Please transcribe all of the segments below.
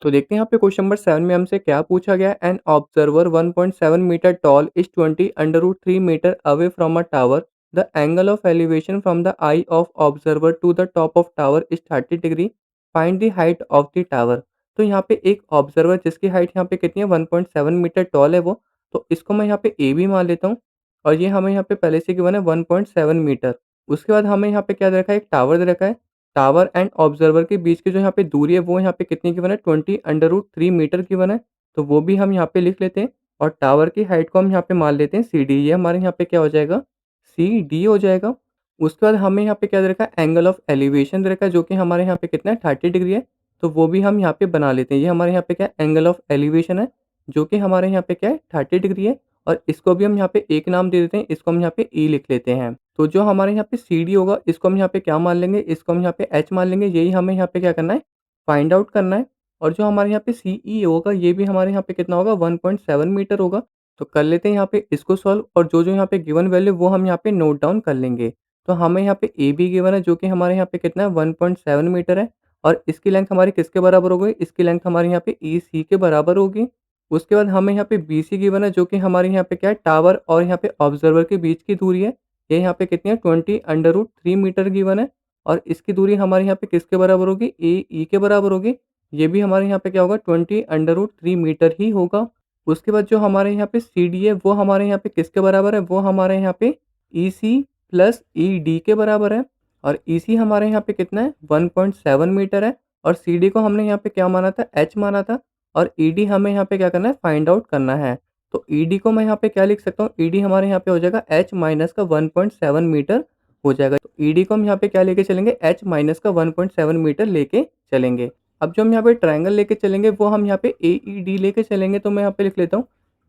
तो देखते हैं यहाँ पे क्वेश्चन नंबर 7 में हमसे क्या पूछा गया है। An observer 1.7 metre tall is 20 under root 3 metre away from a tower. The angle of elevation from the eye of observer to the top of tower is 30 degree. Find the height of the tower. तो यहाँ पे एक observer जिसकी height यहाँ पे कितनी है, 1.7 metre toll है वो। तो इसको मैं यहाँ पे ए भी मान लेता हूँ। और ये हमें यहाँ पे पहले से गिवन है 1.7 मीटर। उसके बाद हमें यहाँ पे क्या दे रखा है, एक टावर दे रखा है। टावर एंड ऑब्जर्वर के बीच की जो यहाँ पे दूरी है वो यहाँ पे कितनी गिवन है, 20 अंडर रूट 3 मीटर गिवन है। तो वो भी हम यहाँ पे लिख लेते हैं। और टावर की हाइट को हम यहाँ पे मान लेते हैं सी डी। ये हमारे यहाँ पे क्या हो जाएगा, सी डी हो जाएगा। उसके बाद हमें यहाँ पे क्या दे रखा है, एंगल ऑफ एलिवेशन दे रखा है जो कि हमारे यहाँ पे कितना है, 30 डिग्री है। तो वो भी हम यहाँ पे बना लेते हैं। ये हमारे यहाँ पे क्या है, एंगल ऑफ एलिवेशन है जो कि हमारे यहाँ पे क्या है, 30 डिग्री है। और इसको भी हम यहाँ पे एक नाम दे देते हैं, इसको हम यहाँ पे ई लिख लेते हैं। तो जो हमारे यहाँ पे सी डी होगा इसको हम यहाँ पे क्या मान लेंगे, इसको हम यहाँ पे एच मान लेंगे। यही हमें यहाँ पे क्या करना है, फाइंड आउट करना है। और जो हमारे यहाँ पे सी ई होगा ये भी हमारे यहाँ पे कितना होगा, 1.7 मीटर होगा। तो कर लेते हैं यहाँ पे इसको सॉल्व, और जो जो यहाँ पे गिवन वैल्यू वो हम यहाँ पे नोट डाउन कर लेंगे। तो हमें यहाँ पे ए बी गिवन है जो कि हमारे यहाँ पे कितना है, 1.7 मीटर है। और इसकी लेंथ हमारी किसके बराबर हो गई, इसकी लेंथ हमारे यहाँ पे ई सी के बराबर होगी। उसके बाद हमें यहाँ पे बी सी गिवन है जो कि हमारे यहाँ पे क्या है, टावर और यहाँ पे ऑब्जर्वर के बीच की दूरी है। ये यहाँ पे कितनी है, 20 अंडर रूट 3 मीटर गिवन है। और इसकी दूरी हमारे यहाँ पे किसके बराबर होगी, ए ई के बराबर होगी। ये भी हमारे यहाँ पे क्या होगा, 20 अंडर रूट 3 मीटर ही होगा। उसके बाद जो हमारे यहाँ पे सी डी है वो हमारे यहाँ पे किसके बराबर है, वो हमारे यहाँ पे ई सी प्लस ई डी के बराबर है। और ई सी हमारे यहाँ पे कितना है, 1.7 मीटर है। और सी डी को हमने यहाँ पे क्या माना था, एच माना था। और ई डी हमें यहाँ पे क्या करना है, फाइंड आउट करना है। तो ई डी को मैं यहाँ पे क्या लिख सकता हूँ, ई डी हमारे यहाँ पे हो जाएगा एच माइनस का 1.7 मीटर हो जाएगा। तो ई डी को हम यहाँ पे क्या लेके चलेंगे, एच माइनस का 1.7 मीटर लेके चलेंगे। अब जो हम यहाँ पे ट्रायंगल लेके चलेंगे वो हम यहाँ पे ए ई डी लेके चलेंगे। तो मैं यहाँ पे लिख लेता हूँ,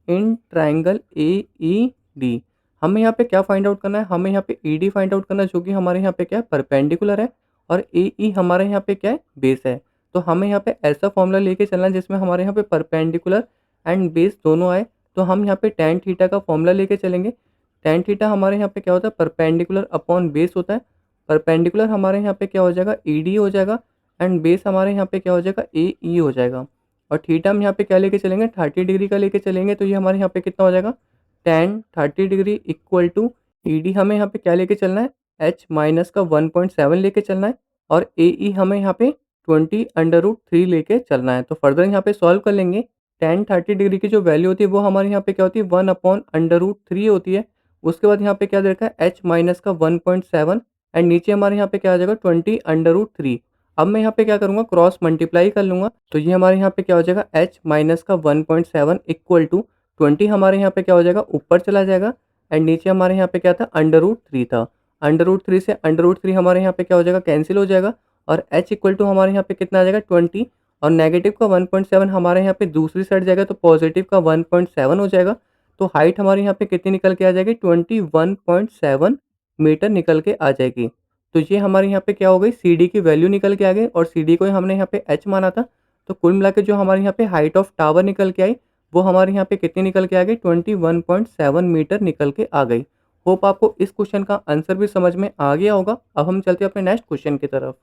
in triangle A E D हमें यहाँ पे क्या फाइंड आउट करना है, हमें यहाँ पे ई डी फाइंड आउट करना है जो कि हमारे यहाँ पे क्या है, परपेंडिकुलर है। और ए ई हमारे यहाँ पे क्या है, बेस है। तो हमें यहाँ पे ऐसा फॉर्मूला लेके चलना है जिसमें हमारे यहाँ पे परपेंडिकुलर एंड बेस दोनों आए। तो हम यहाँ पे टेन थीटा का फॉर्मूला लेके चलेंगे। टेन थीटा हमारे यहाँ पे क्या होता है, परपेंडिकुलर अपॉन बेस होता है। परपेंडिकुलर हमारे यहाँ पे क्या हो जाएगा, ई डी हो जाएगा। एंड बेस हमारे यहाँ पे क्या हो जाएगा, ए ई हो जाएगा। और थीटा हम यहाँ पे क्या लेके चलेंगे, 30 डिग्री का लेके चलेंगे। तो ये हमारे यहाँ पे कितना हो जाएगा, tan 30 degree equal to E D हमें यहाँ पे क्या लेके चलना है, एच माइनस का 1.7 लेके चलना है। और ए ई हमें यहाँ पे 20 अंडर रूट 3 लेके चलना है। तो फर्दर यहाँ पे सॉल्व कर लेंगे। टेन 30 डिग्री की जो वैल्यू होती है वो हमारे यहाँ पे क्या होती है, 1 अपॉन अंडर रूट 3 होती है। उसके बाद यहाँ पे क्या दे रखा है, एच माइनस का 1.7। एंड नीचे हमारे यहाँ पे क्या आ जाएगा, 20 अंडर रूट 3। अब मैं यहाँ पे क्या करूँगा, क्रॉस मल्टीप्लाई कर लूँगा। तो ये हमारे यहाँ पे क्या हो जाएगा, एच माइनस का 1.7 इक्वल टू 20 हमारे यहाँ पे क्या हो जाएगा, ऊपर चला जाएगा। एंड नीचे हमारे यहाँ पे क्या था, अंडर रूट 3 था। अंडर रूट 3 से अंडर रूट 3 हमारे यहाँ पे क्या हो जाएगा, कैंसिल हो जाएगा। और h इक्वल टू हमारे यहाँ पे कितना आ जाएगा, 20। और नेगेटिव का 1.7 हमारे यहाँ पे दूसरी साइड जाएगा तो पॉजिटिव का 1.7 हो जाएगा। तो हाइट हमारे यहाँ पे कितनी निकल के आ जाएगी, 21.7 मीटर निकल के आ जाएगी। तो ये हमारे यहाँ पे क्या हो गई, सी डी की वैल्यू निकल के आ गई। और सी डी को हमने यहाँ पे एच माना था। तो कुल मिला के जो हमारे यहाँ पे हाइट ऑफ टावर निकल के आई वो हमारे यहाँ पे कितनी निकल के आ गई, 21.7 मीटर निकल के आ गई। होप आपको इस क्वेश्चन का आंसर भी समझ में आ गया होगा। अब हम चलते हैं अपने नेक्स्ट क्वेश्चन की तरफ।